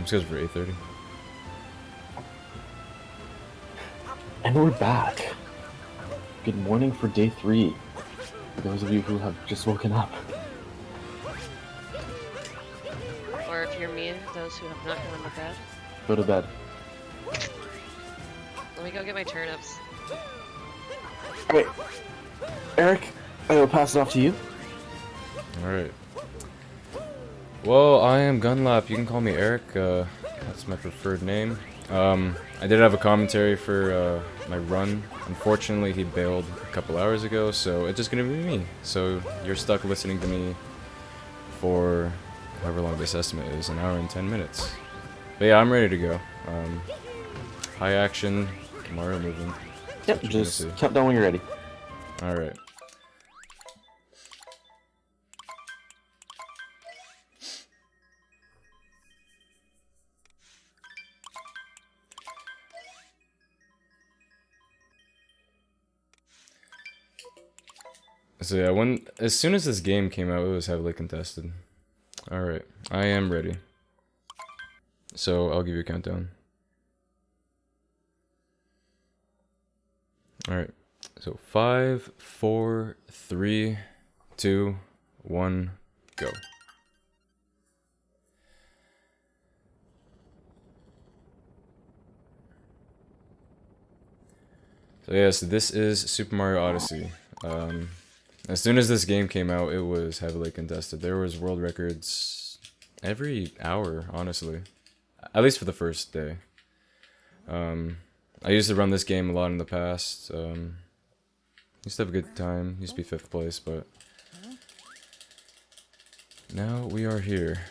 scheduled for 8:30. And we're back. Good morning for day 3. For those of you who have just woken up. Or if you're me, those who have not gone to bed. Go to bed. Let me go get my turnips. Alright. Eric, I will pass it off to you. Alright. Well, I am Gunlap. You can call me Eric. That's my preferred name. I did have a commentary for my run. Unfortunately, he bailed a couple hours ago, so it's just gonna be me. So you're stuck listening to me for however long this estimate is, an hour and 10 minutes. But yeah, I'm ready to go. High action, Mario movement. Yep, just count down when you're ready. Alright. So yeah, as soon as this game came out, it was heavily contested. Alright, I am ready. So I'll give you a countdown. Alright, so 5, 4, 3, 2, 1, go. So yes, this is Super Mario Odyssey. As soon as this game came out, it was heavily contested. There was world records every hour, honestly. At least for the first day. I used to run this game a lot in the past. Used to have a good time. Used to be 5th place, but now we are here.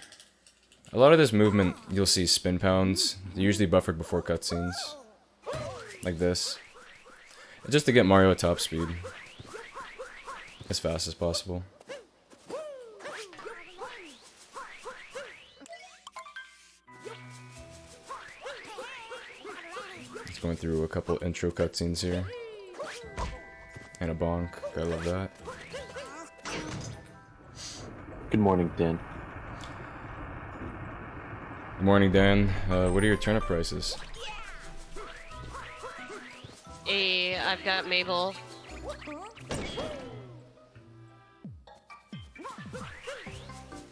A lot of this movement, you'll see spin pounds. They're usually buffered before cutscenes. Like this. Just to get Mario at top speed. As fast as possible. Just going through a couple intro cutscenes here. And a bonk. I love that. Good morning, Dan. Good morning, Dan. What are your turnip prices? I've got Mabel.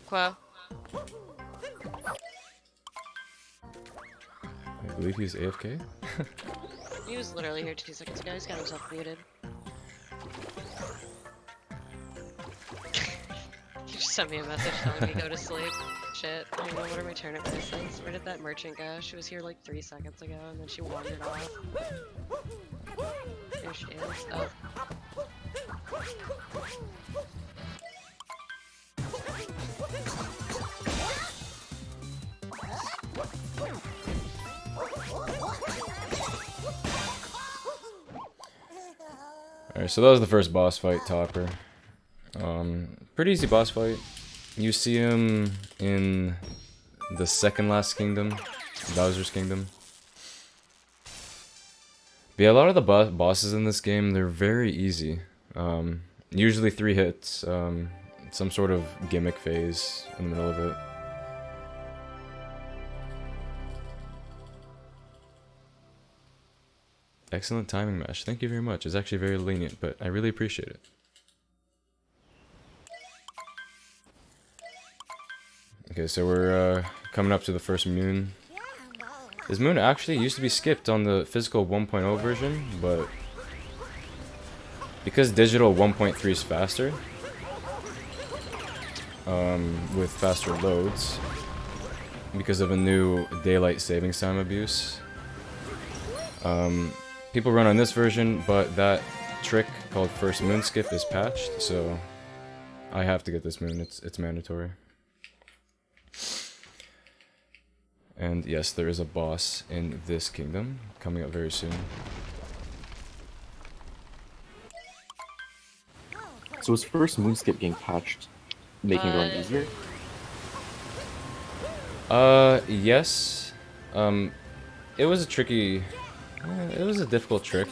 Quo. I believe he's AFK. He was literally here 2 seconds ago. He's got himself muted. He just sent me a message telling me go to sleep. Shit. I don't know, what are my turnip prices? Where did that merchant go? She was here like 3 seconds ago and then she wandered off. There she is. Oh. Alright, so that was the first boss fight, Topper. Pretty easy boss fight. You see him in the second last kingdom, Bowser's Kingdom. But yeah, a lot of the bosses in this game, they're very easy. Usually 3 hits, some sort of gimmick phase in the middle of it. Excellent timing mesh. Thank you very much. It's actually very lenient, but I really appreciate it. Okay, so we're coming up to the first moon. This moon actually used to be skipped on the physical 1.0 version, but because digital 1.3 is faster, with faster loads, because of a new daylight savings time abuse, people run on this version, but that trick called first moon skip is patched, so I have to get this moon. It's mandatory. And yes, there is a boss in this kingdom coming up very soon. So is first moonskip getting patched, making it run easier? Yes. It was a tricky... it was a difficult trick,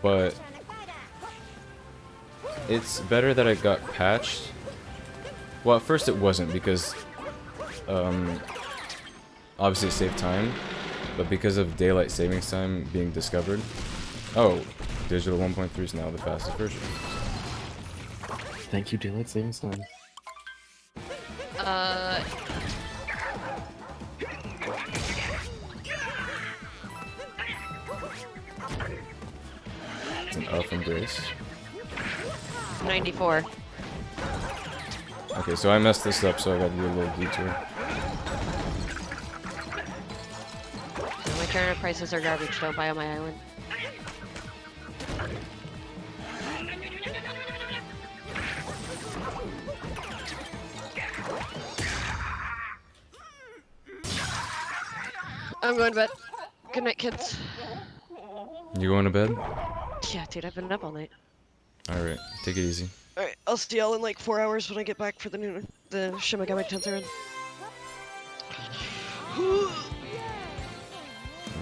but it's better that it got patched. Well, at first it wasn't, because obviously save time, but because of daylight savings time being discovered, oh, digital 1.3 is now the fastest version. Thank you, daylight savings time. It's an from Grace. 94. Okay, so I messed this up, so I got to do a little detour. So my turnip prices are garbage. Don't buy on my island. I'm going to bed. Good night, kids. You going to bed? Yeah, dude, I've been up all night. Alright, take it easy. Alright, I'll see y'all in like 4 hours when I get back for the Shimigami Tensei run.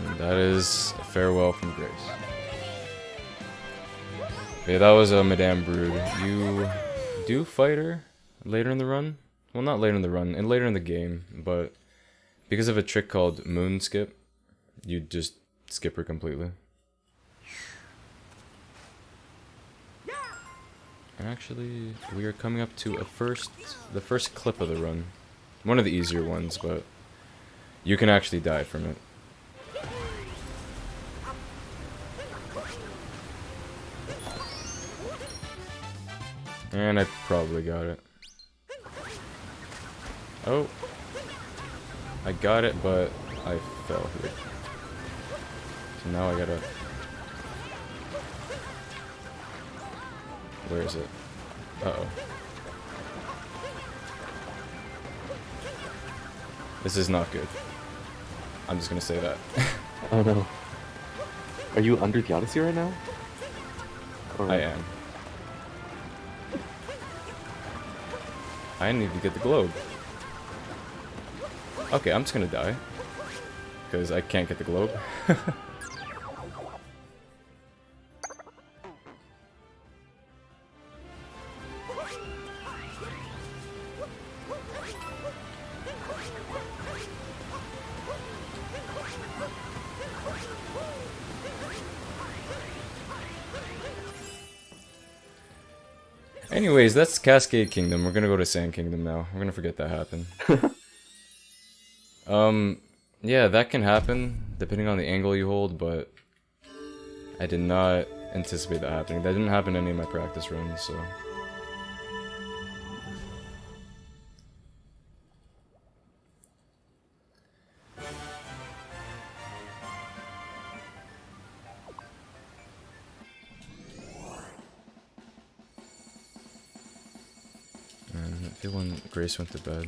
And that is a farewell from Grace. Okay, that was a Madame Brood. You do fight her later in the run? Well, not later in the run, and later in the game, but because of a trick called Moon Skip, you just skip her completely. And actually, we are coming up to the first clip of the run. One of the easier ones, but you can actually die from it. And I probably got it. Oh. I got it, but I fell here. So now I gotta... Where is it? Uh-oh. This is not good. I'm just gonna say that. Oh no. Are you under the Odyssey right now? Or... I am. I need to get the globe. Okay, I'm just gonna die. Because I can't get the globe. Anyways, that's Cascade Kingdom. We're gonna go to Sand Kingdom now. We're gonna forget that happened. Yeah, that can happen, depending on the angle you hold, but I did not anticipate that happening. That didn't happen in any of my practice runs, so... And I feel when Grace went to bed.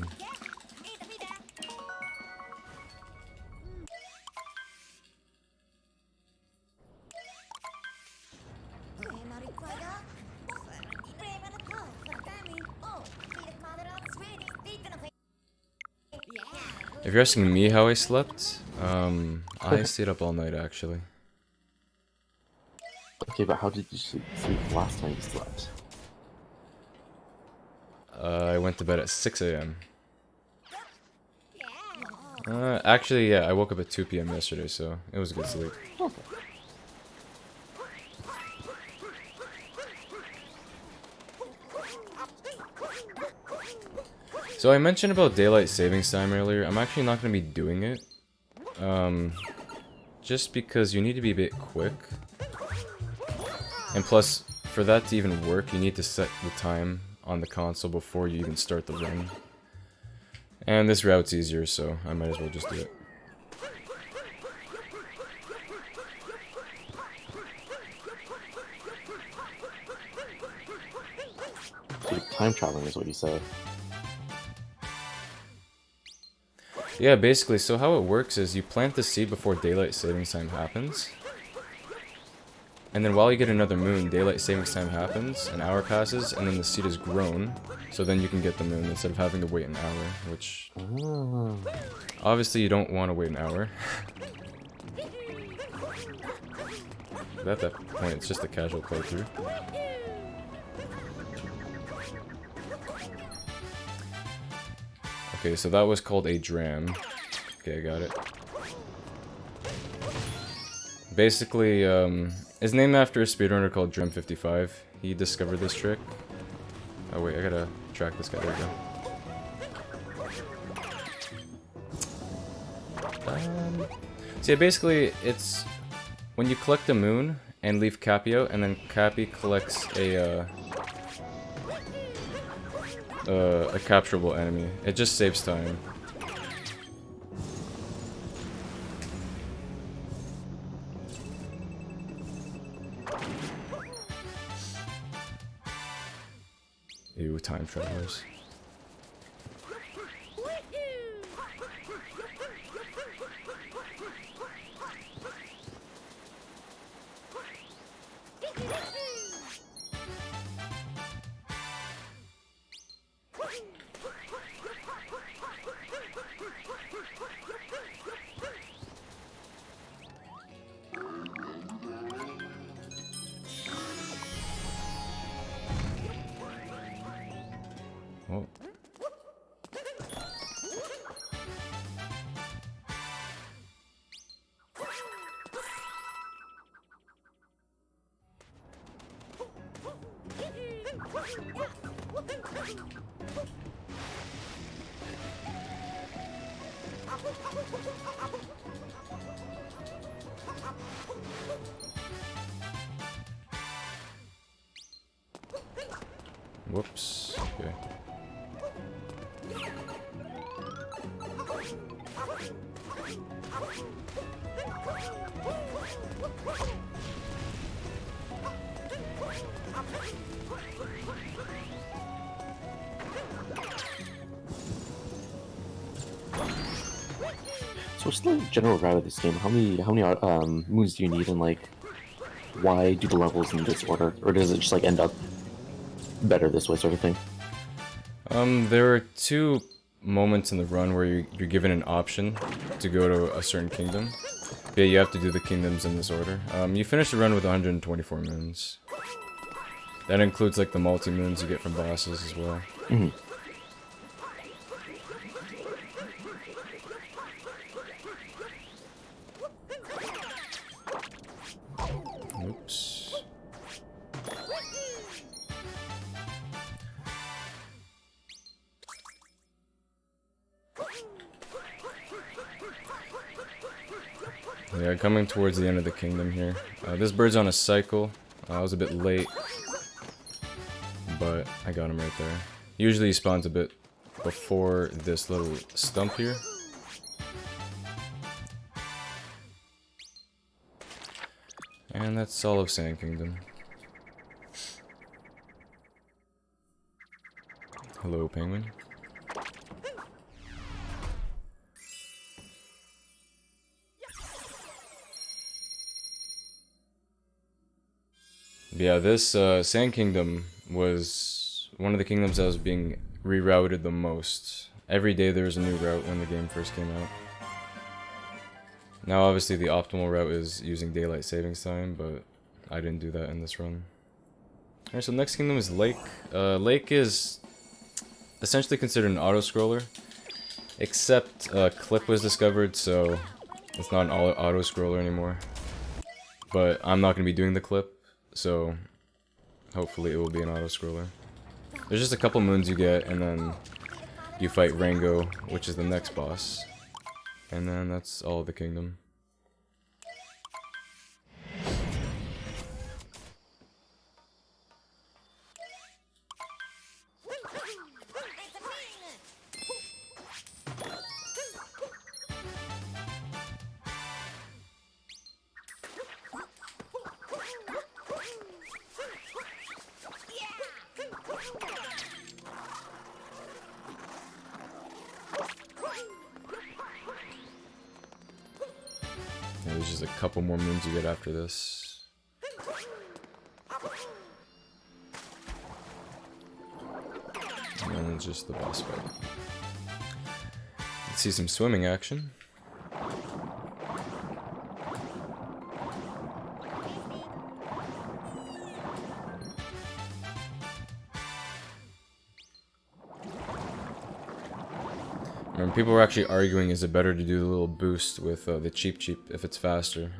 If you're asking me how I slept, I stayed up all night actually. Okay, but how did you sleep last time you slept? I went to bed at 6 AM. Actually, yeah, I woke up at 2 PM yesterday, so it was a good sleep. Okay. So I mentioned about daylight savings time earlier. I'm actually not going to be doing it. Just because you need to be a bit quick. And plus, for that to even work, you need to set the time on the console before you even start the run. And this route's easier, so I might as well just do it. So time traveling is what you said. Yeah, basically, so how it works is you plant the seed before daylight savings time happens. And then while you get another moon, daylight savings time happens, an hour passes, and then the seed is grown. So then you can get the moon instead of having to wait an hour, which... Obviously you don't want to wait an hour. But at that point, it's just a casual playthrough. Okay, so that was called a dram. Okay, I got it. Basically, it's named after a speedrunner called Drum55. He discovered this trick. Oh wait, I gotta track this guy. There we go. So yeah, basically, it's when you collect a moon and leave Cappy out, and then Cappy collects a capturable enemy. It just saves time. Ew, time travelers. Oh. Whoops. Okay. So what's the general route of this game? How many moons do you need, and like why do the levels in this order, or does it just like end up better this way, sort of thing? There are two moments in the run where you're given an option to go to a certain kingdom. Yeah, you have to do the kingdoms in this order. You finish the run with 124 moons. That includes like the multi-moons you get from bosses as well. Mm-hmm. Oops. Yeah, coming towards the end of the kingdom here. This bird's on a cycle. I was a bit late, but I got him right there. Usually he spawns a bit before this little stump here. And that's all of Sand Kingdom. Hello, penguin. Yeah, this Sand Kingdom was one of the kingdoms that was being rerouted the most. Every day there was a new route when the game first came out. Now obviously the optimal route is using daylight savings time, but I didn't do that in this run. Alright, so next kingdom is Lake. Lake is essentially considered an auto-scroller, except Clip was discovered, so it's not an auto-scroller anymore. But I'm not going to be doing the Clip, so hopefully it will be an auto-scroller. There's just a couple moons you get, and then you fight Rango, which is the next boss. And then that's all of the kingdom. Yeah, there's just a couple more moons you get after this. And then it's just the boss fight. Let's see some swimming action. And people were actually arguing, is it better to do the little boost with the cheap if it's faster?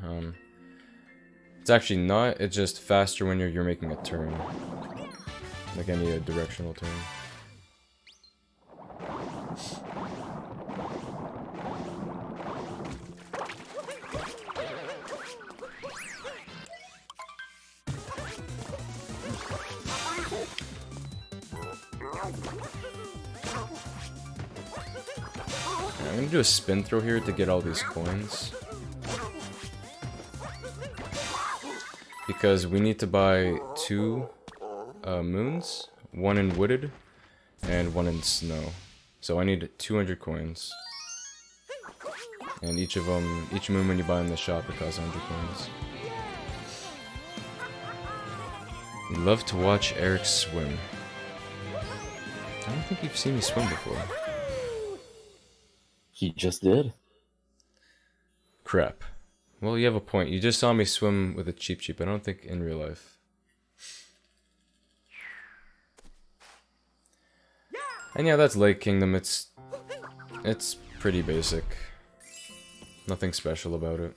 It's actually not. It's just faster when you're making a turn, like any directional turn. I'm gonna do a spin throw here to get all these coins. Because we need to buy 2 moons, 1 in wooded and 1 in snow. So I need 200 coins. And each moon when you buy in the shop, it costs 100 coins. Love to watch Eric swim. I don't think you've seen me swim before. He just did. Crap. Well, you have a point. You just saw me swim with a cheap. I don't think in real life. And yeah, that's Lake Kingdom. It's pretty basic. Nothing special about it.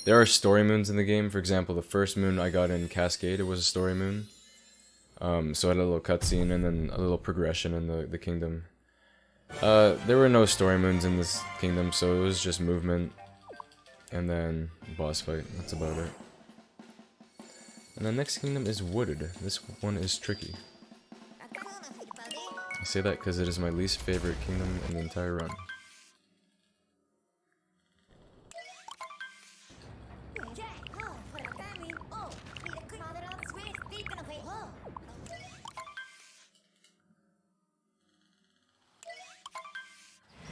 There are story moons in the game. For example, the first moon I got in Cascade, it was a story moon. So I had a little cutscene and then a little progression in the kingdom. There were no story moons in this kingdom, so it was just movement. And then boss fight, that's about it. And the next kingdom is wooded. This one is tricky. I say that because it is my least favorite kingdom in the entire run.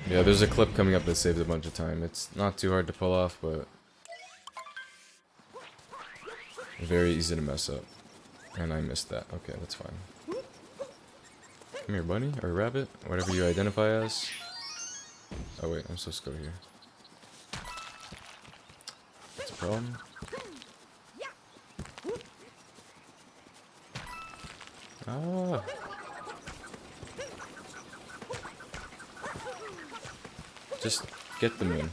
Yeah, there's a clip coming up that saves a bunch of time. It's not too hard to pull off, but very easy to mess up. And I missed that. Okay, that's fine. Come here, bunny, or rabbit, whatever you identify as. Oh wait, I'm supposed to go here. That's a problem. Ah. Just get the moon.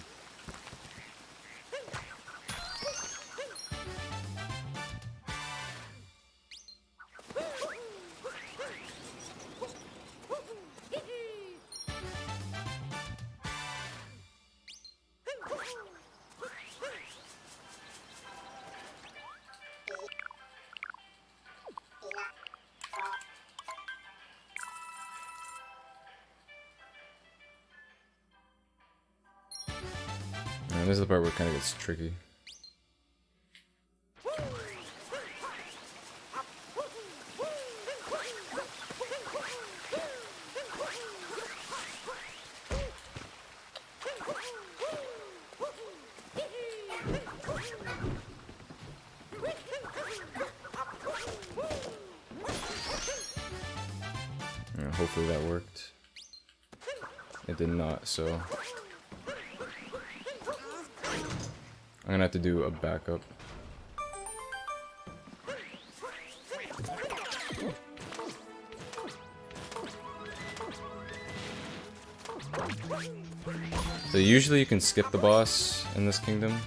And this is the part where it kind of gets tricky. Yeah, hopefully that worked. It did not, so I'm gonna have to do a backup. So usually you can skip the boss in this kingdom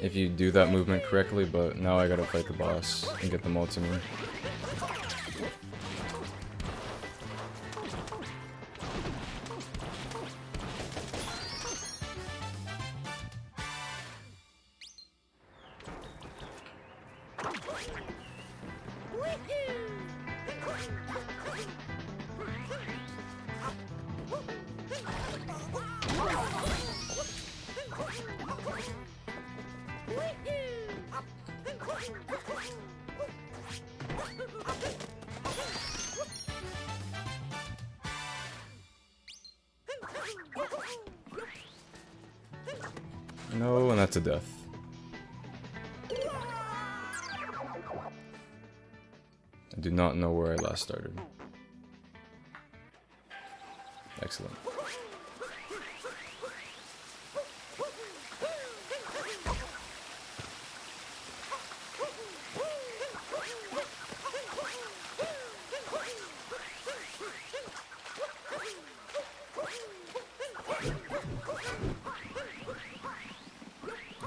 if you do that movement correctly, but now I gotta fight the boss and get the multi-moon. No, and that's a death. I do not know where I last started. Excellent.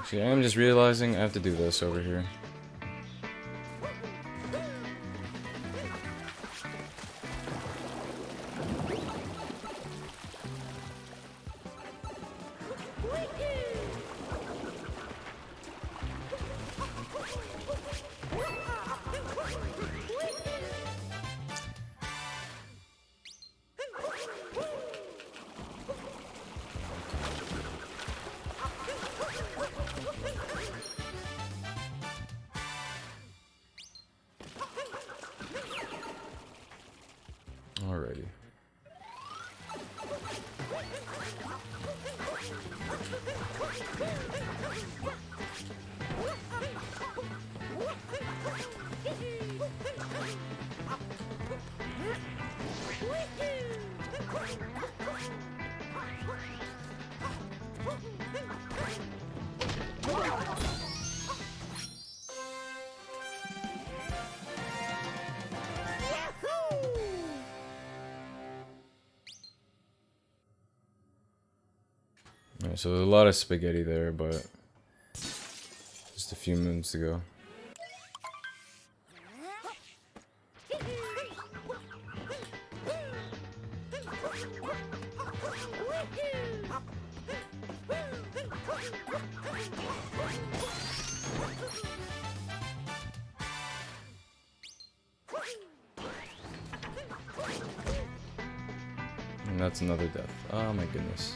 See, I'm just realizing I have to do this over here. Alrighty. Alright, so there's a lot of spaghetti there, but just a few minutes to go. And that's another death. Oh my goodness.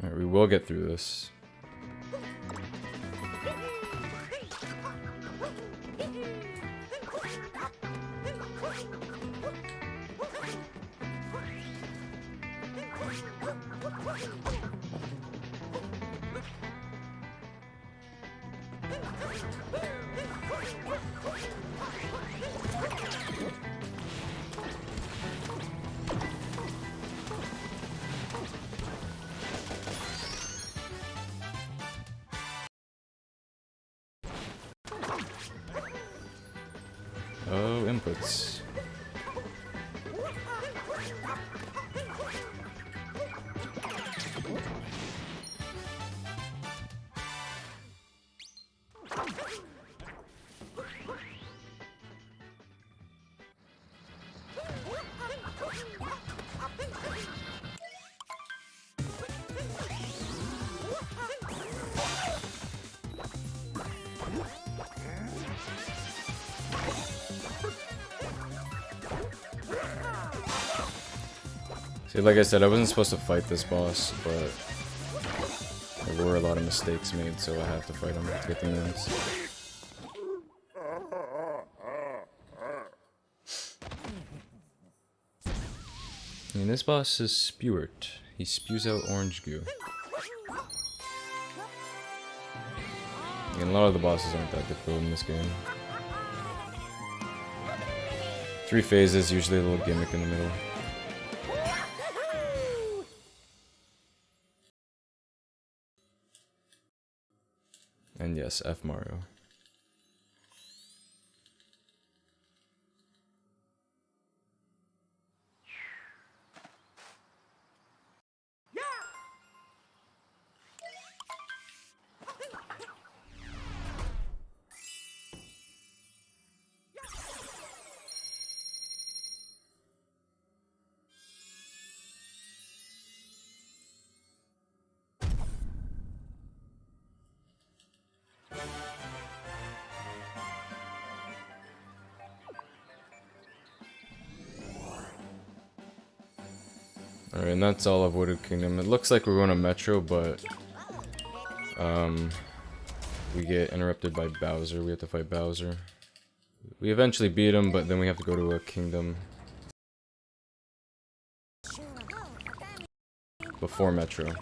Alright, we will get through this. Oh, inputs. See, like I said, I wasn't supposed to fight this boss, but there were a lot of mistakes made, so I have to fight him to get the moons. And this boss is Spewert. He spews out orange goo. And a lot of the bosses aren't that difficult in this game. 3 phases, usually a little gimmick in the middle. And yes, F Mario. Alright, and that's all of Wooded Kingdom. It looks like we're going to Metro, but we get interrupted by Bowser. We have to fight Bowser. We eventually beat him, but then we have to go to a kingdom before Metro.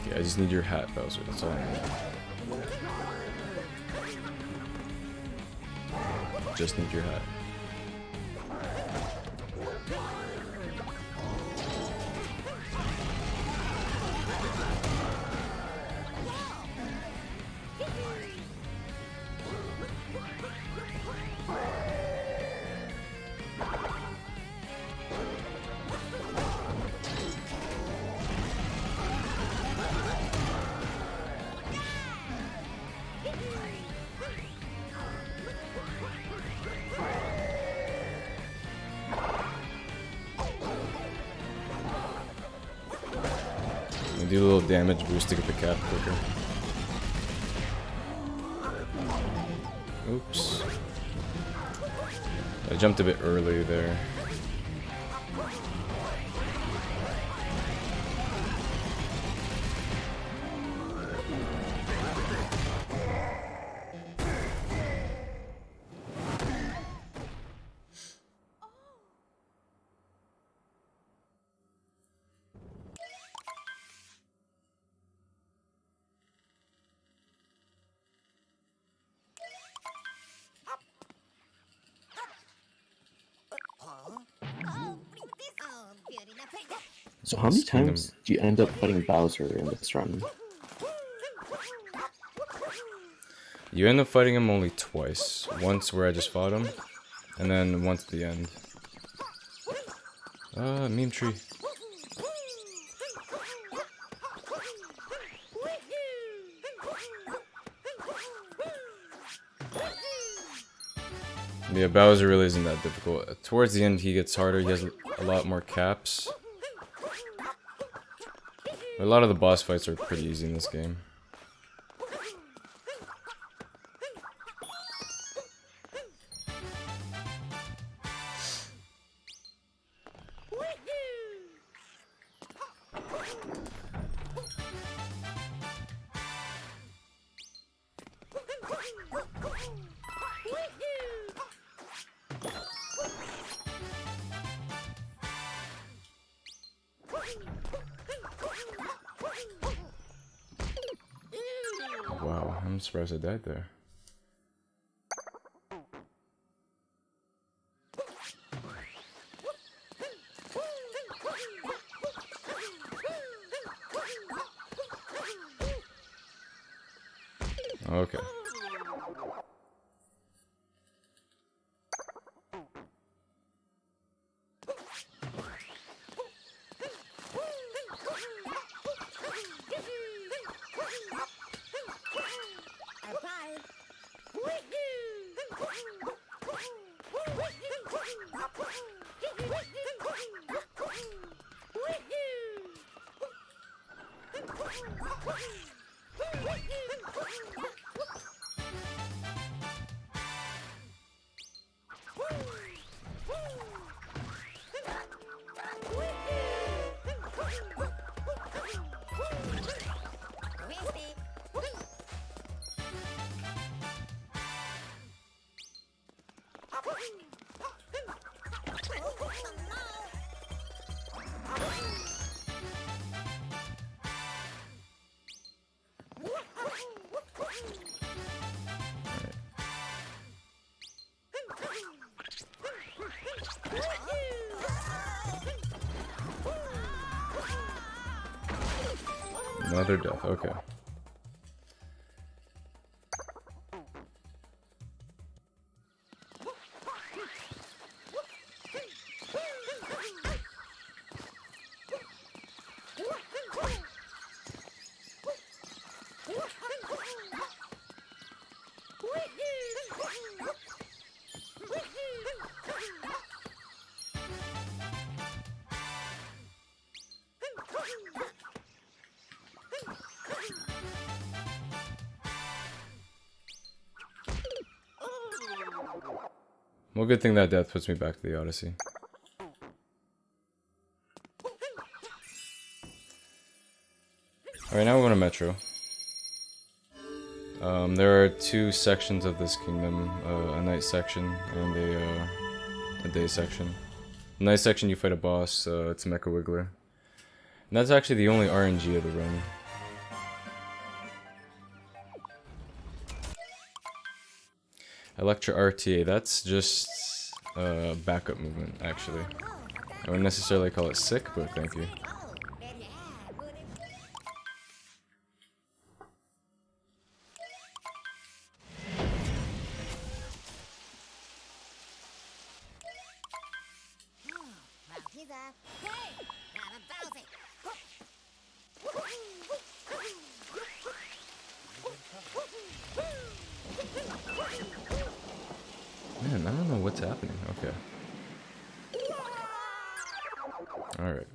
Okay, I just need your hat, Bowser. That's all I need. Just need your hat. Do a little damage boost to get the cap quicker. Oops. I jumped a bit early there. So how many times do you end up fighting Bowser in this run? You end up fighting him only twice. Once where I just fought him, and then once at the end. Meme tree. Yeah, Bowser really isn't that difficult. Towards the end he gets harder, he has a lot more caps. A lot of the boss fights are pretty easy in this game. Wow, I'm surprised I died there. Okay. Another death, okay. Well, good thing that death puts me back to the Odyssey. Alright, now we're going to Metro. There are two sections of this kingdom, a night section and a day section. The night section you fight a boss, it's Mecha Wiggler. And that's actually the only RNG of the run. Electra RTA, that's just backup movement, actually. I wouldn't necessarily call it sick, but thank you. Man, I don't know what's happening. Okay. Alright.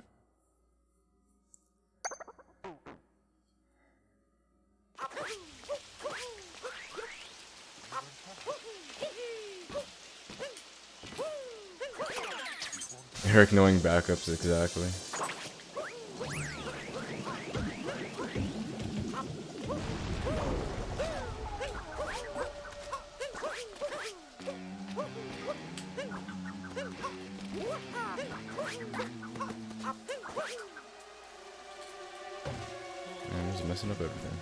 Eric knowing backups exactly. Man, he's messing up everything.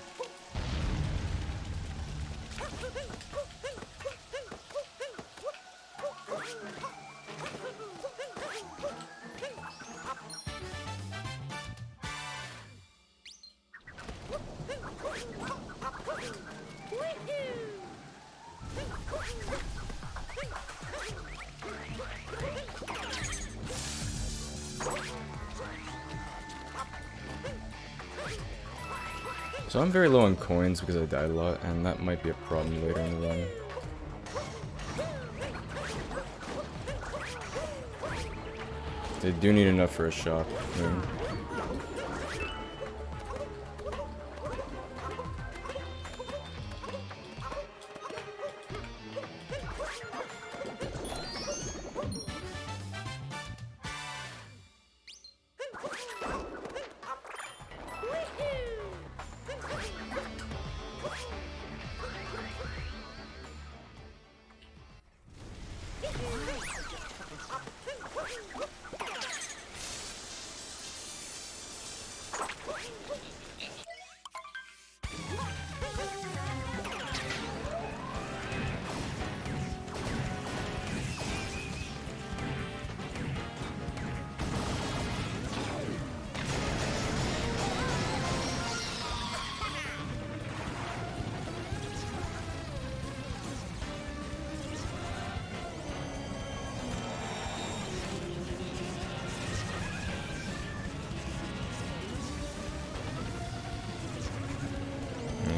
So I'm very low on coins because I died a lot, and that might be a problem later in the run. They do need enough for a shop.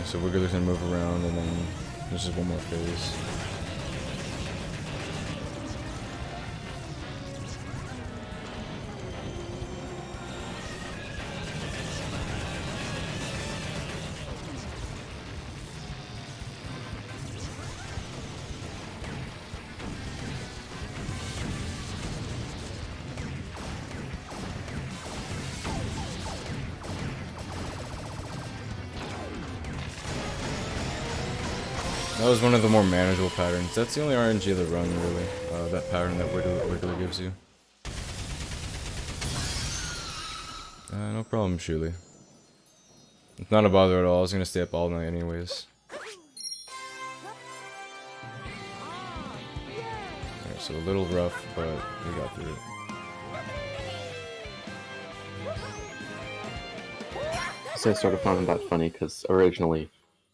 So Wiggler's gonna move around, and then there's just one more phase. That was one of the more manageable patterns. That's the only RNG of the run, really. That pattern that Wiggler gives you. No problem, Shuli. It's not a bother at all. I was gonna stay up all night anyways. Alright, so a little rough, but we got through it. So I sort of found that funny because originally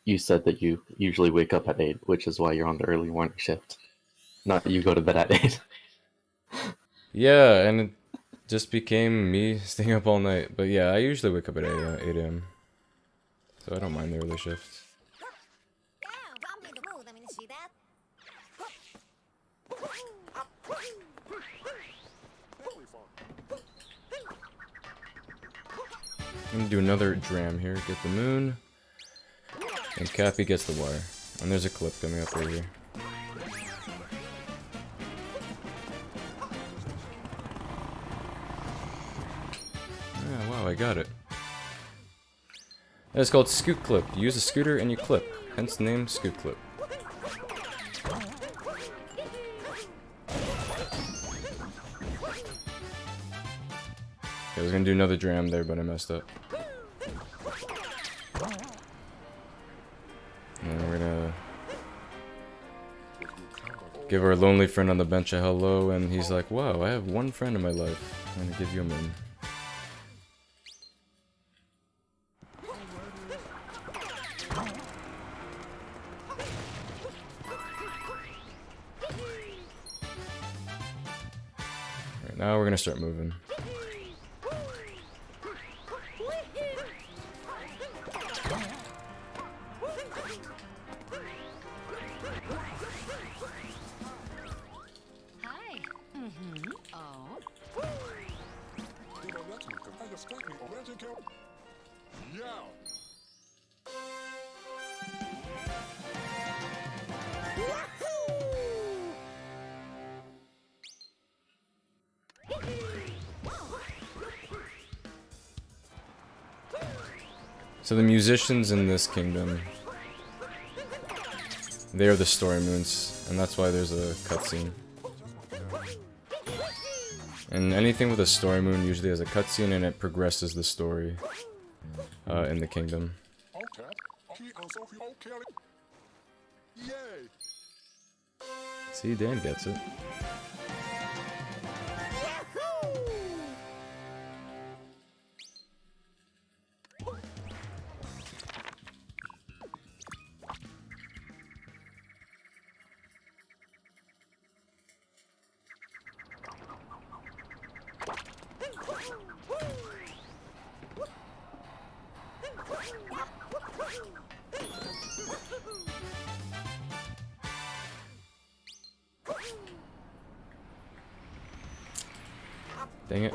you said that you usually wake up at 8, which is why you're on the early morning shift. Not that you go to bed at 8. Yeah, and it just became me staying up all night. But yeah, I usually wake up at 8 a.m. So I don't mind the early shift. I'm gonna do another dram here, get the moon. And Cappy gets the wire. And there's a clip coming up right here. Ah, wow, I got it. It's called Scoot Clip. You use a scooter and you clip. Hence the name Scoot Clip. I was gonna do another dram there, but I messed up. And we're gonna give our lonely friend on the bench a hello, and he's like, wow, I have one friend in my life. I'm gonna give you a moon. Alright, now we're gonna start moving. So the musicians in this kingdom, they are the story moons, and that's why there's a cutscene. And anything with a story moon usually has a cutscene, and it progresses the story in the kingdom. See, Dan gets it. Dang it.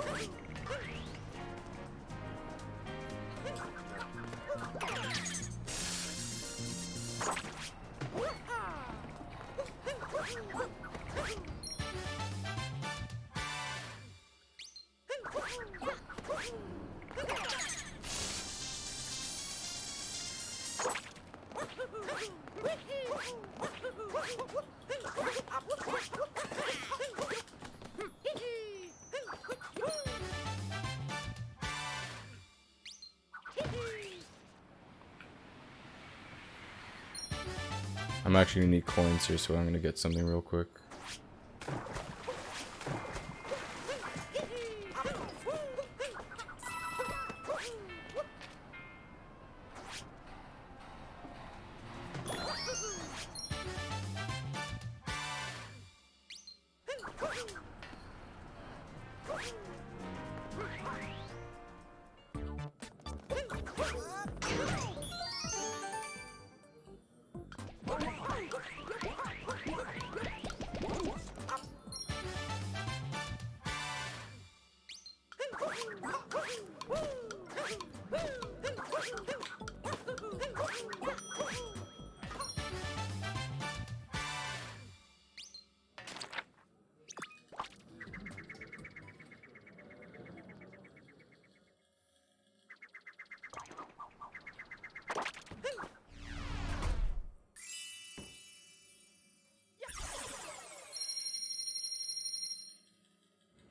I'm actually gonna need coins here, so I'm gonna get something real quick.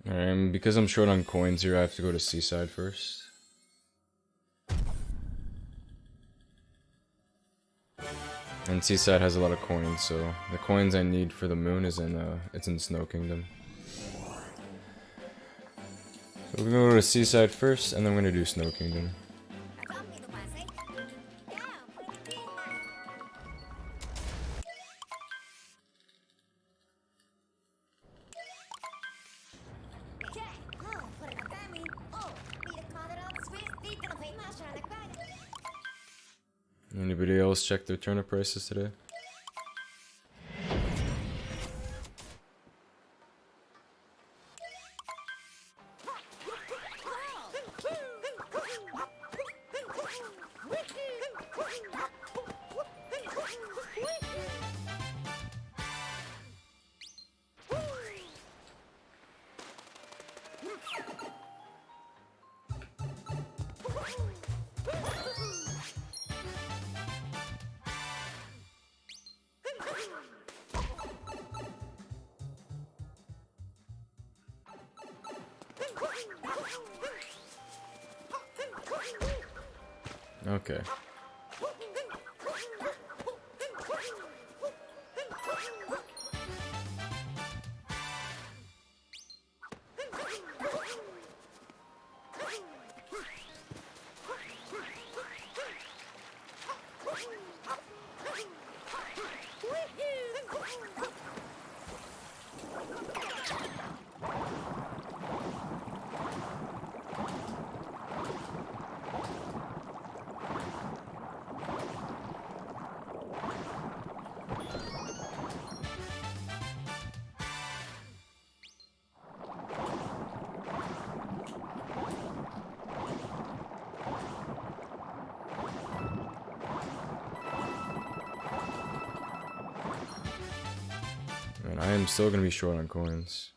Alright, because I'm short on coins here, I have to go to Seaside first. And Seaside has a lot of coins, so the coins I need for the moon is it's in Snow Kingdom. So we're gonna go to Seaside first, and then we're gonna do Snow Kingdom. Anybody else check their turnip prices today? Okay. And I am still gonna be short on coins.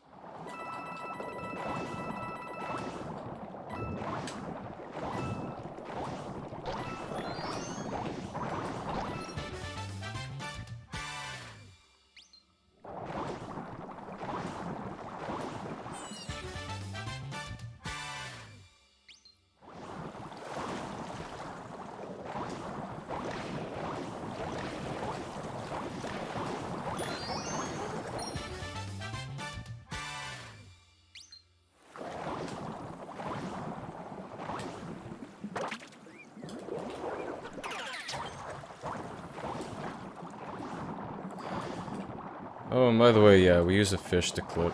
Oh, and by the way, yeah, we use a fish to clip.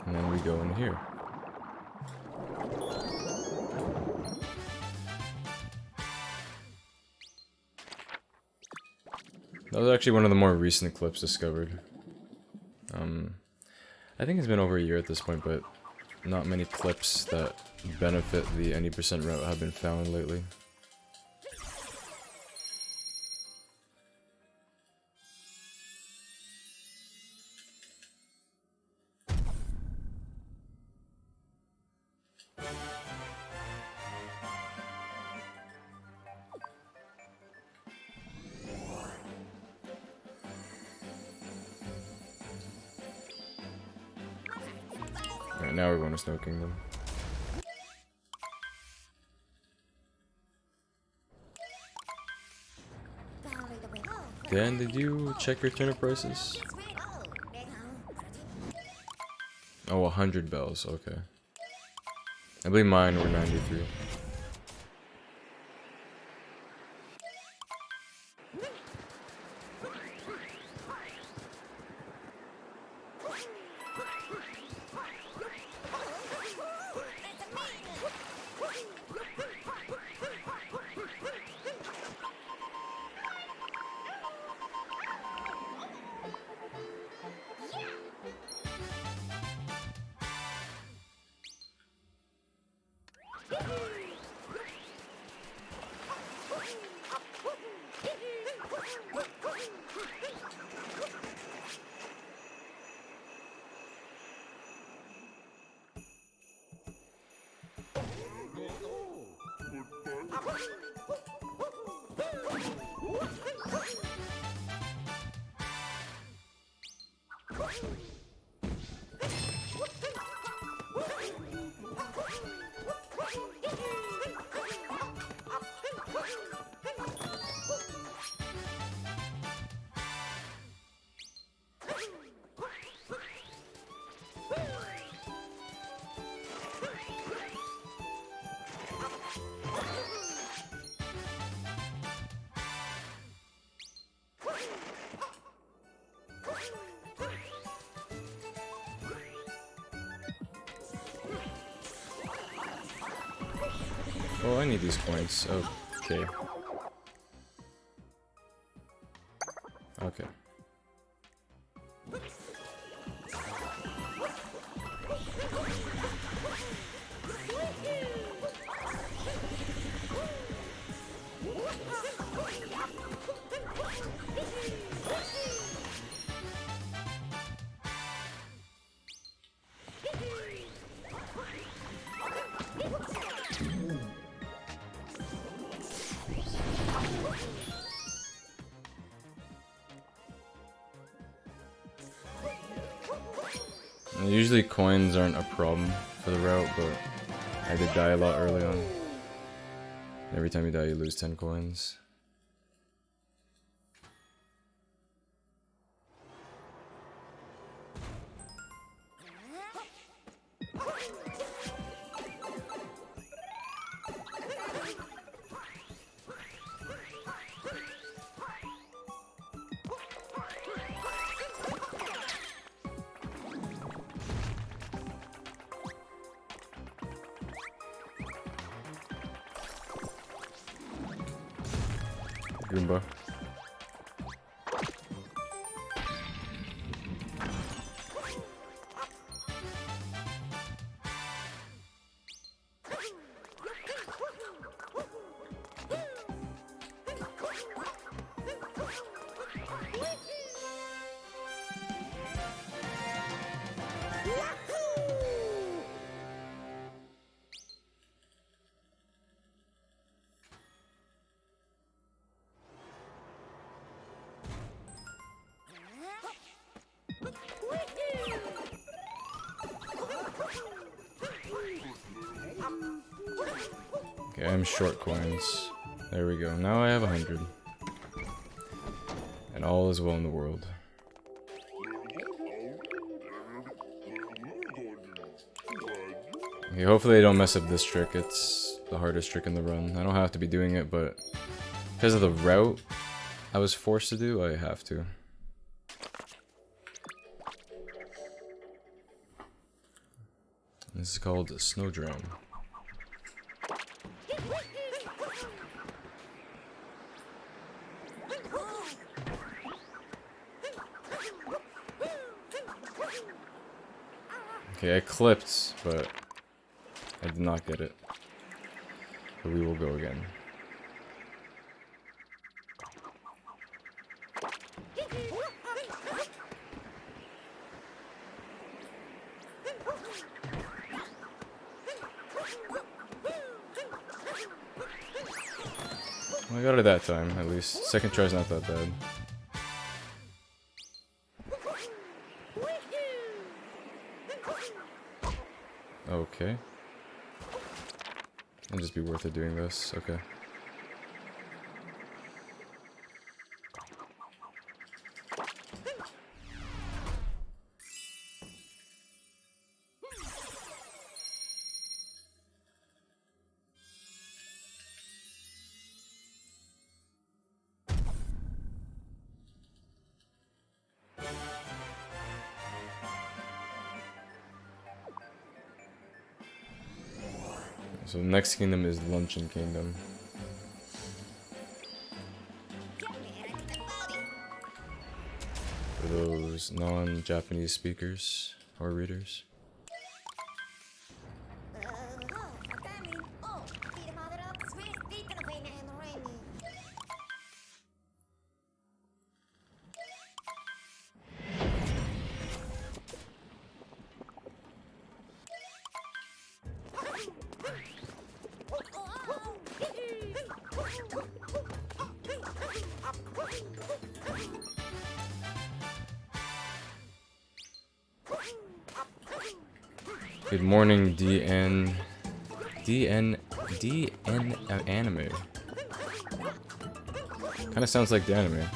And then we go in here. That was actually one of the more recent clips discovered. I think it's been over a year at this point, but not many clips that benefit the any percent route have been found lately. Alright, now we're going to Snow Kingdom. Dan, did you check your turnip prices? Oh, 100 bells, okay. I believe mine were 93. Oh, I need these coins. Okay. Okay. Usually coins aren't a problem for the route, but I did die a lot early on. Every time you die, you lose 10 coins. Goomba. Okay, I'm short coins. There we go. Now I have 100. And all is well in the world. Okay, hopefully I don't mess up this trick. It's the hardest trick in the run. I don't have to be doing it, but because of the route I was forced to do, I have to. This is called Snowdram. Okay, I clipped, but I did not get it. But we will go again. Well, I got it that time, at least. Second try's not that bad. Okay. It'll just be worth it doing this. Okay. So the next kingdom is Luncheon Kingdom. For those non-Japanese speakers or readers. Good morning, DN anime. Kinda sounds like the anime.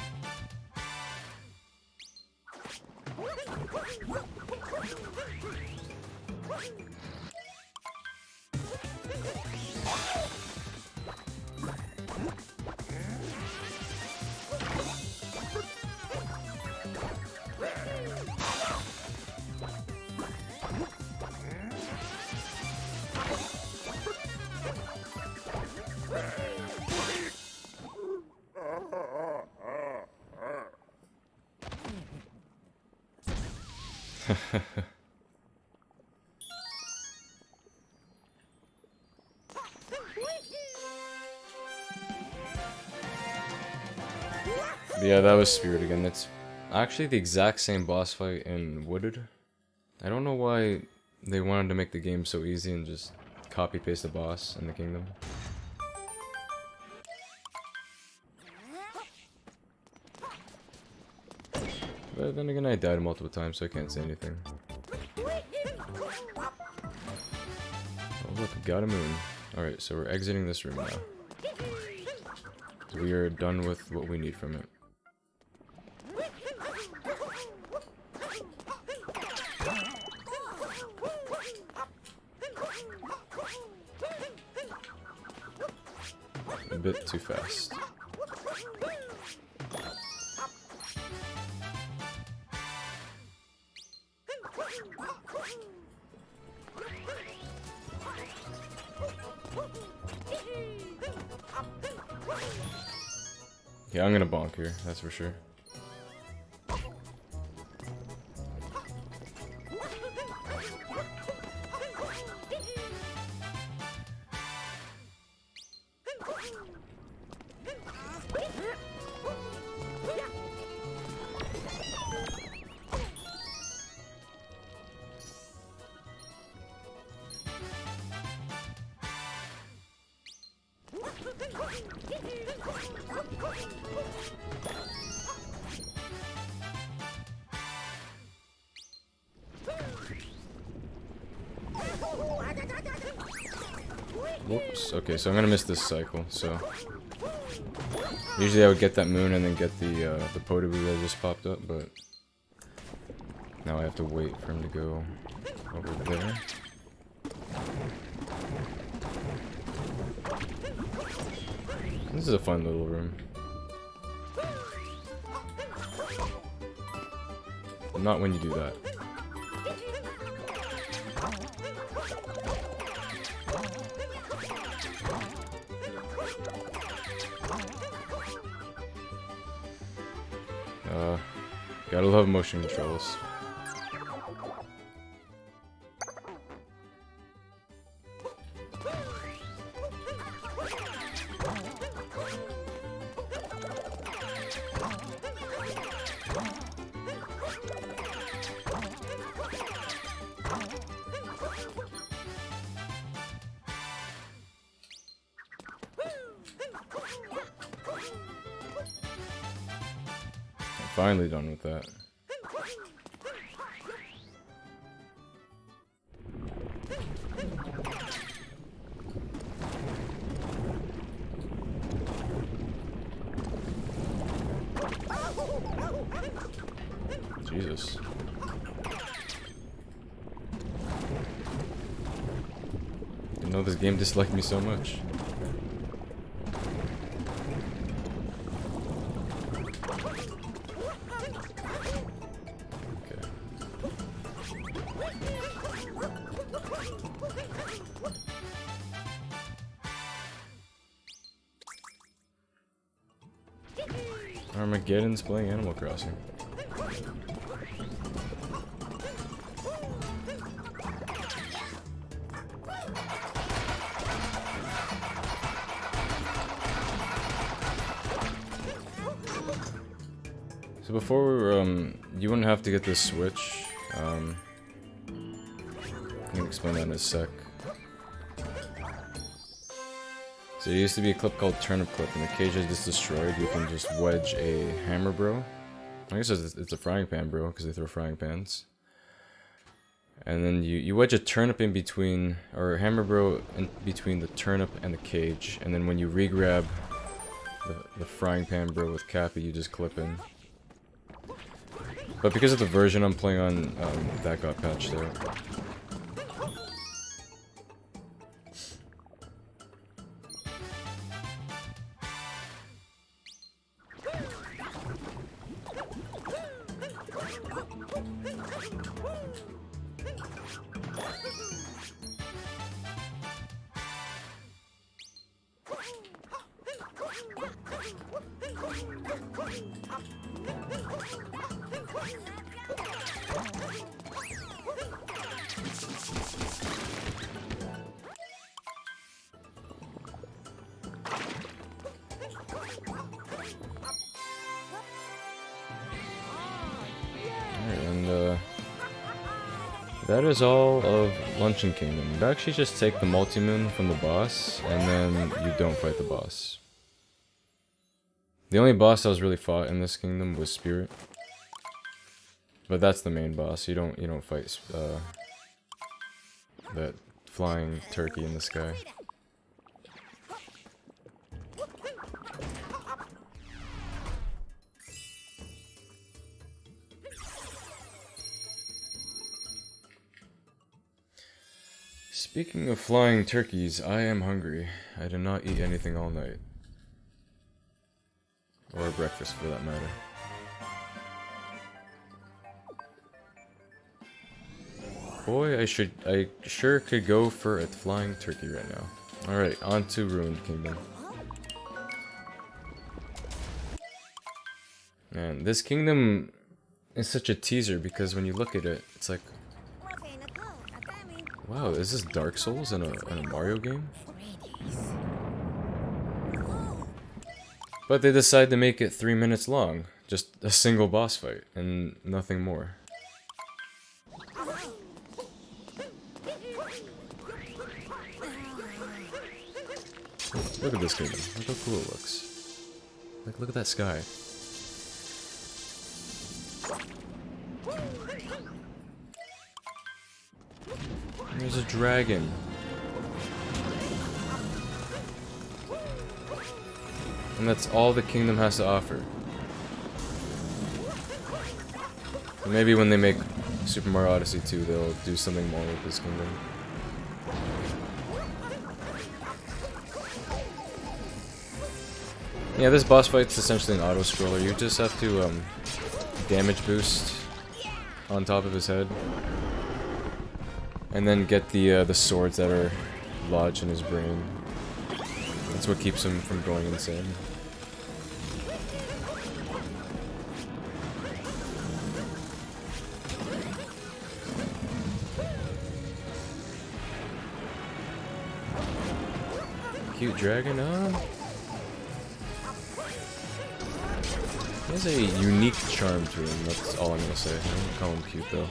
Yeah, that was Spirit again. It's actually the exact same boss fight in Wooded. I don't know why they wanted to make the game so easy and just copy paste the boss in the kingdom. But then again, I died multiple times, so I can't say anything. Oh look, got a moon. Alright, so we're exiting this room now. We are done with what we need from it. A bit too fast. Yeah, I'm gonna bonk here, that's for sure. Whoops. Okay, so I'm gonna miss this cycle. So usually I would get that moon and then get the Potaboo that just popped up, but now I have to wait for him to go over there. This is a fun little room. Not when you do that. Gotta love motion controls. Finally done with that. Jesus. Didn't know this game disliked me so much. Armageddon's playing Animal Crossing. So before we were, you wouldn't have to get this switch. I'm gonna explain that in a sec. So there used to be a clip called Turnip Clip, and the cage is just destroyed. You can just wedge a hammer bro. I guess it's a frying pan bro, because they throw frying pans. And then you wedge a turnip in between, or a hammer bro in between the turnip and the cage. And then when you re-grab the frying pan bro with Cappy, you just clip in. But because of the version I'm playing on, that got patched out. That is all of Luncheon Kingdom. You actually just take the multi-moon from the boss, and then you don't fight the boss. The only boss that was really fought in this kingdom was Spirit. But that's the main boss. You don't fight that flying turkey in the sky. Speaking of flying turkeys, I am hungry. I did not eat anything all night. Or breakfast, for that matter. Boy, I sure could go for a flying turkey right now. Alright, on to Ruined Kingdom. Man, this kingdom is such a teaser because when you look at it, it's like, wow, is this Dark Souls in a Mario game? But they decide to make it 3 minutes long. Just a single boss fight, and nothing more. Look at this kingdom. Look how cool it looks. Like, look at that sky. There's a dragon. And that's all the kingdom has to offer. And maybe when they make Super Mario Odyssey 2, they'll do something more with this kingdom. Yeah, this boss fight's essentially an auto-scroller. You just have to damage boost on top of his head. And then get the swords that are lodged in his brain. That's what keeps him from going insane. Cute dragon, he has a unique charm to him, that's all I'm gonna say. I won't call him cute though.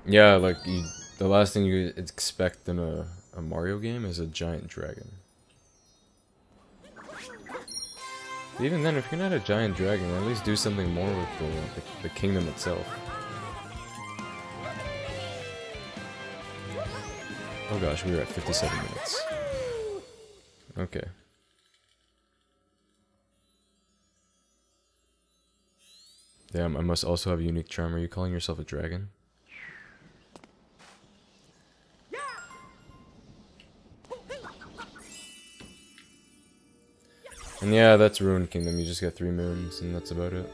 Yeah, like, the last thing you expect in a Mario game is a giant dragon. Even then, if you're not a giant dragon, at least do something more with the kingdom itself. Oh gosh, we were at 57 minutes. Okay. Damn, I must also have a unique charm. Are you calling yourself a dragon? And yeah, that's Ruined Kingdom. You just get 3 moons, and that's about it.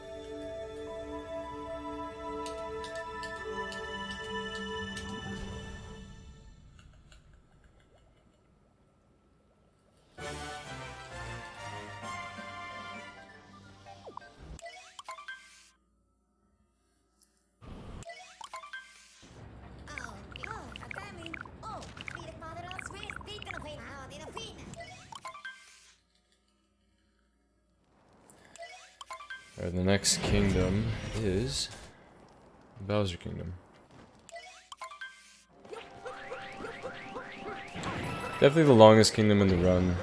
Alright, the next kingdom is Bowser Kingdom. Definitely the longest kingdom in the run.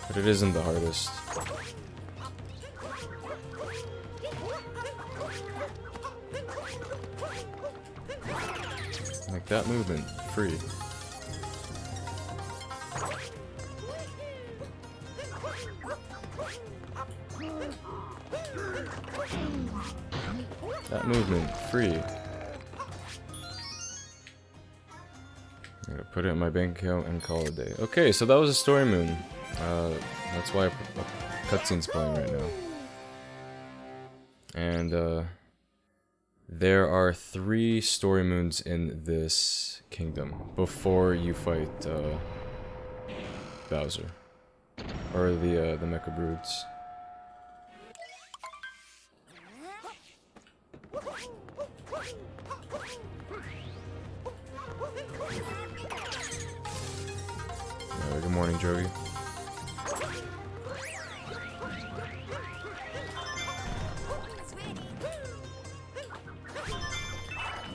But it isn't the hardest. Like that movement, free. That movement, free. I'm gonna put it in my bank account and call it a day. Okay, so that was a story moon. That's why a cutscene's playing right now. And there are 3 story moons in this kingdom before you fight Bowser. or the mecha broods. Good morning, Joey.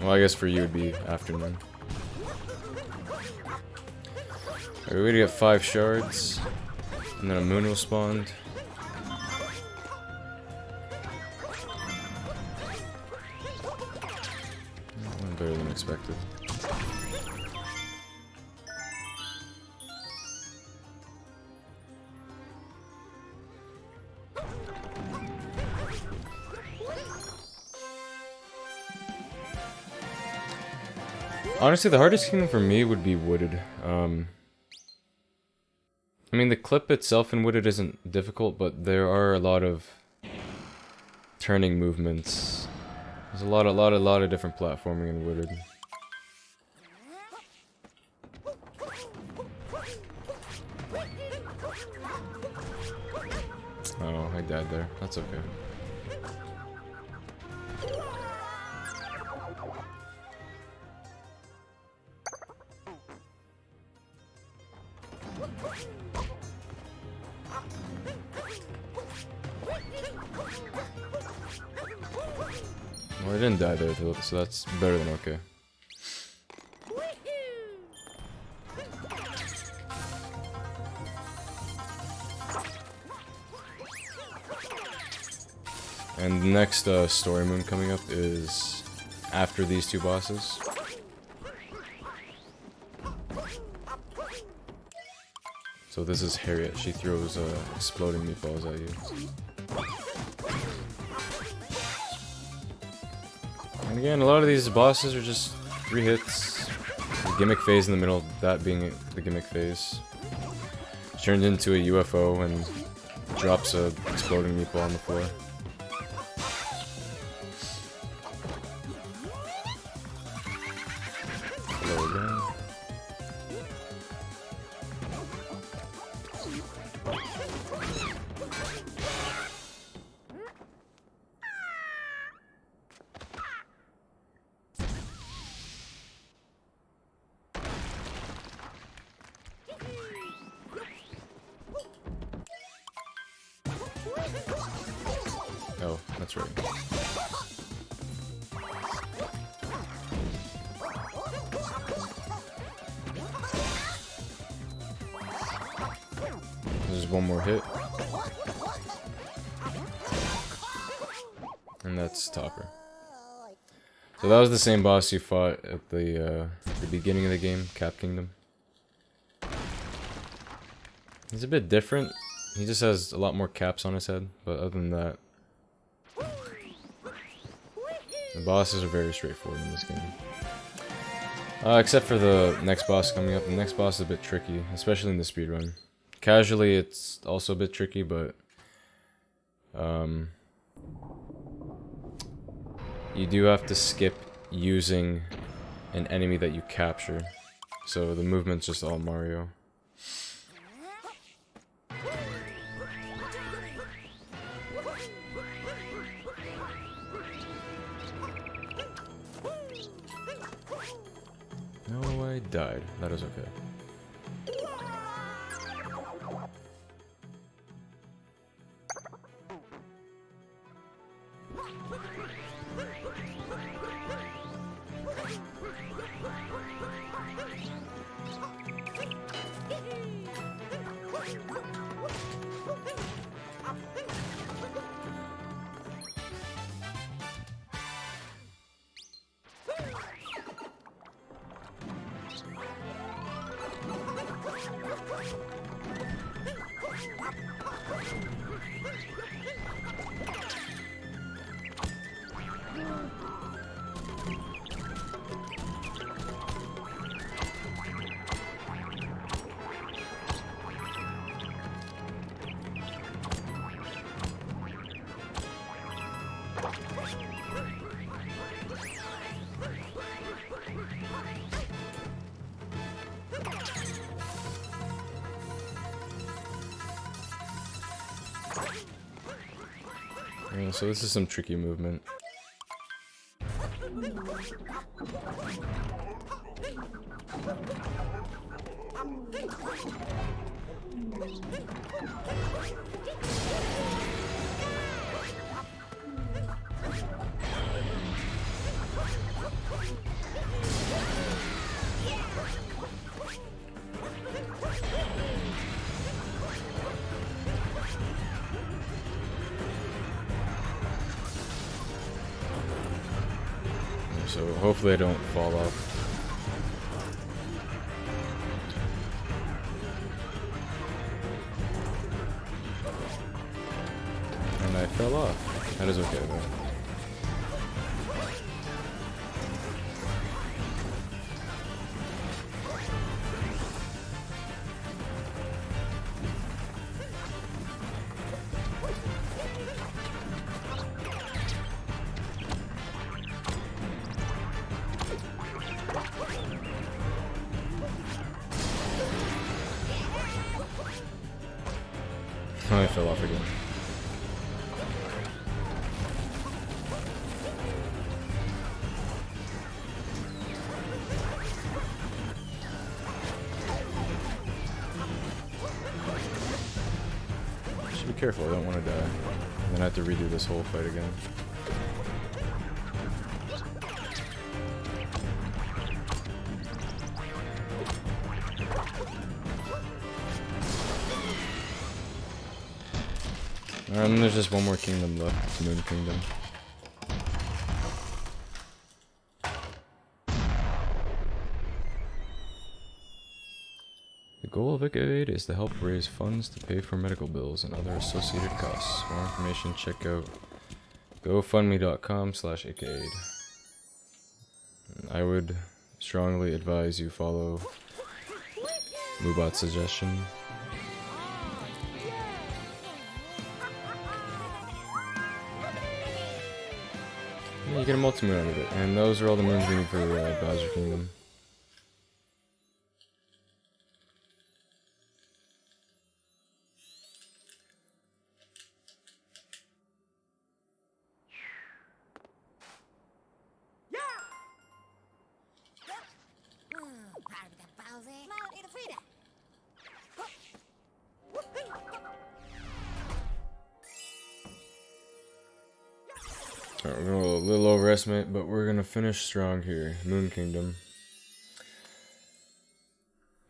Well, I guess for you it'd be afternoon. Alright, we already got 5 shards, and then a moon will spawn. Better than expected. Honestly, the hardest kingdom for me would be Wooded. I mean, the clip itself in Wooded isn't difficult, but there are a lot of turning movements. There's a lot of different platforming in Wooded. Oh, I died there. That's okay. Well, I didn't die there, so that's better than okay. And the next story moon coming up is after these 2 bosses. So this is Harriet. She throws exploding meatballs at you. And again, a lot of these bosses are just 3 hits. The gimmick phase in the middle, that being the gimmick phase. Turns into a UFO and drops a exploding meatball on the floor. Hello again. Oh, that's right. There's one more hit. And that's Topper. So that was the same boss you fought at the beginning of the game, Cap Kingdom. He's a bit different. He just has a lot more caps on his head, but other than that, the bosses are very straightforward in this game. Except for the next boss coming up. The next boss is a bit tricky, especially in the speedrun. Casually, it's also a bit tricky, but you do have to skip using an enemy that you capture. So the movement's just all Mario. No, I died. That is okay. Yeah, so this is some tricky movement. So hopefully I don't fall off. And I fell off. That is okay though. Oh, I fell off again. Should be careful, I don't want to die. Then I have to redo this whole fight again. Alright, and there's just one more kingdom left. It's Moon Kingdom. The goal of IckaAid is to help raise funds to pay for medical bills and other associated costs. For more information, check out gofundme.com/IckaAid. I would strongly advise you follow Mubot's suggestion. Yeah, you get a multi-moon out of it, and those are all the moons we need for Bowser Kingdom. Alright, we're gonna a little overestimate, but we're gonna finish strong here. Moon Kingdom.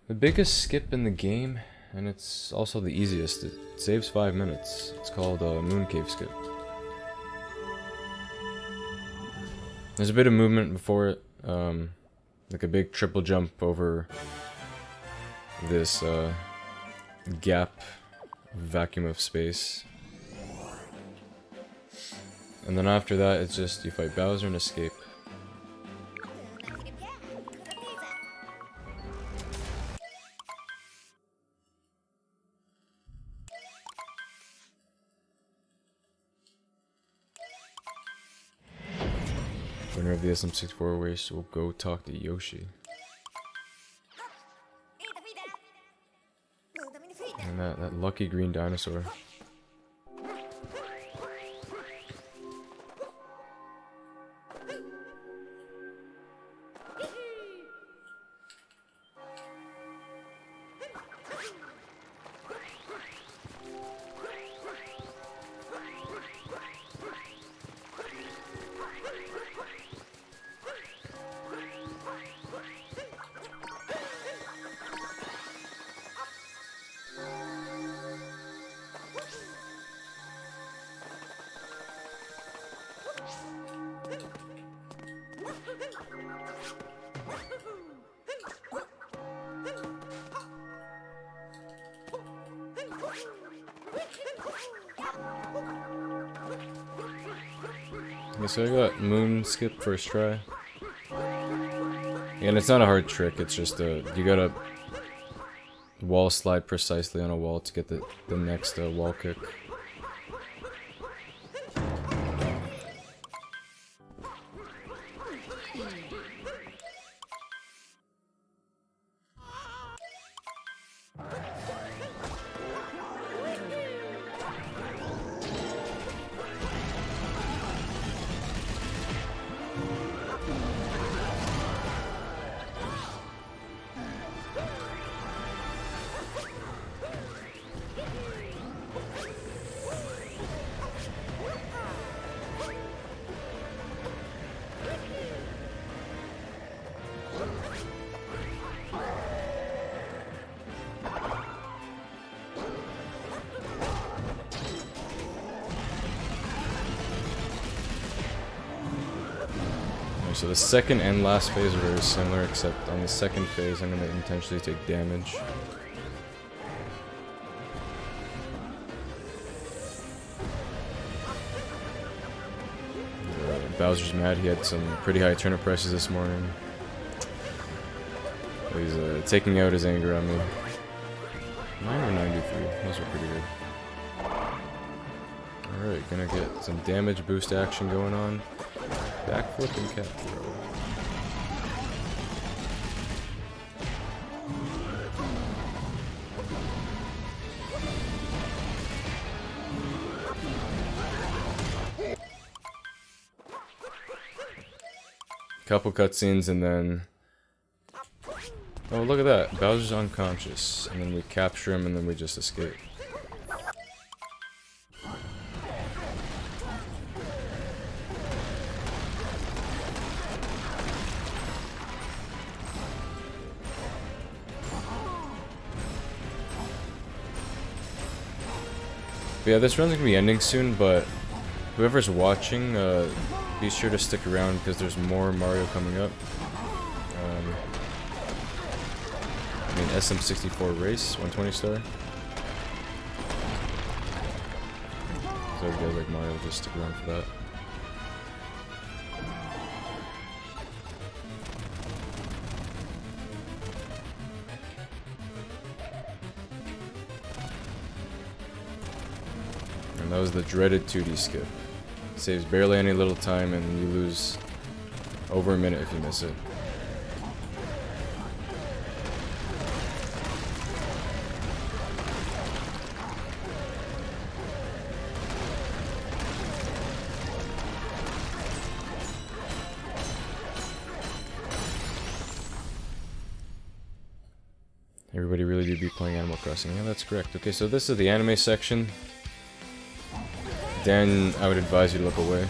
The biggest skip in the game, and it's also the easiest. It saves 5 minutes. It's called Moon Cave Skip. There's a bit of movement before it, like a big triple jump over this gap, vacuum of space. And then after that, it's just you fight Bowser and escape. Winner of the SM64 race will go talk to Yoshi. And that lucky green dinosaur. Okay, so I got Moon Skip first try. And it's not a hard trick, it's just you gotta wall slide precisely on a wall to get the next wall kick. So the second and last phase are very similar, except on the second phase I'm going to intentionally take damage. Bowser's mad, he had some pretty high turnip prices this morning. He's taking out his anger on me. 993, those are pretty good. Alright, gonna get some damage boost action going on. Backflip and cat throw. Couple cutscenes and then... Oh, look at that. Bowser's unconscious. And then we capture him and then we just escape. But yeah, this run's gonna be ending soon, but whoever's watching, be sure to stick around because there's more Mario coming up. I mean, SM64 race, 120 star. So if you guys like Mario, just stick around for that. And that was the dreaded 2D skip. Saves barely any little time and you lose over a minute if you miss it. Everybody really do be playing Animal Crossing. Yeah, that's correct. Okay, so this is the anime section. Dan, I would advise you to look away.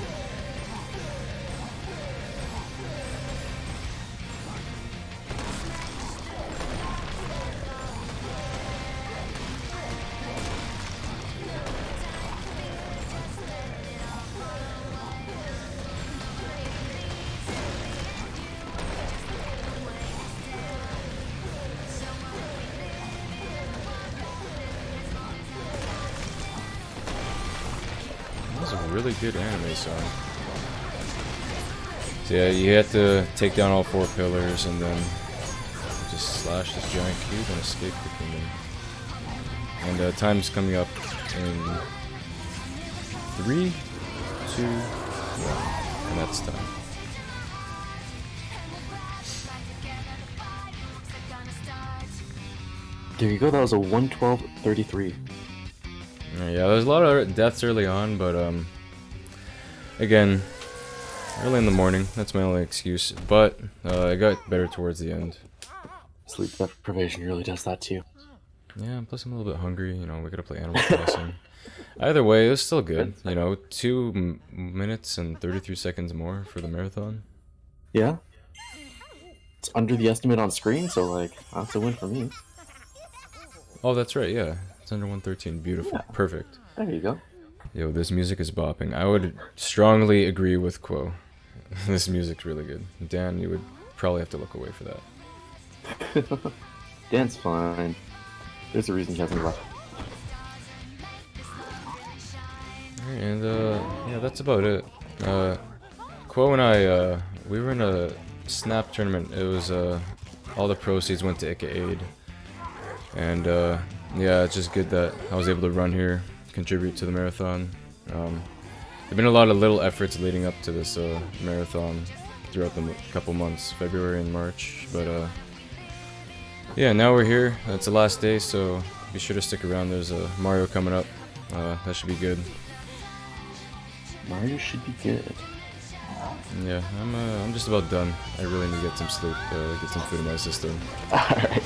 Really good anime song. So yeah, you have to take down all 4 pillars and then just slash this giant cube and escape the kingdom. And time's coming up in 3, 2, 1, and that's time. There you go, that was a 112.33. Yeah, there's a lot of deaths early on, but again, early in the morning, that's my only excuse, but I got better towards the end. Sleep deprivation really does that too. Yeah, plus I'm a little bit hungry, you know, we gotta play Animal Crossing. Either way, it was still good, you know, 2 minutes and 33 seconds more for the marathon. Yeah? It's under the estimate on screen, so like, that's a win for me. Oh, that's right, yeah. It's under 113, beautiful, yeah. Perfect. There you go. Yo, this music is bopping. I would strongly agree with Quo. This music's really good. Dan, you would probably have to look away for that. Dan's fine. There's a reason he hasn't left. Alright, and yeah, that's about it. Quo and I, we were in a Snap tournament. It was, all the proceeds went to IckaAid. And, yeah, it's just good that I was able to run here, contribute to the marathon. There've been a lot of little efforts leading up to this marathon throughout the couple months, February and March. But yeah, now we're here. It's the last day, so be sure to stick around. There's a Mario coming up. That should be good. Mario should be good. Yeah, I'm just about done. I really need to get some sleep, get some food in my system. Alright.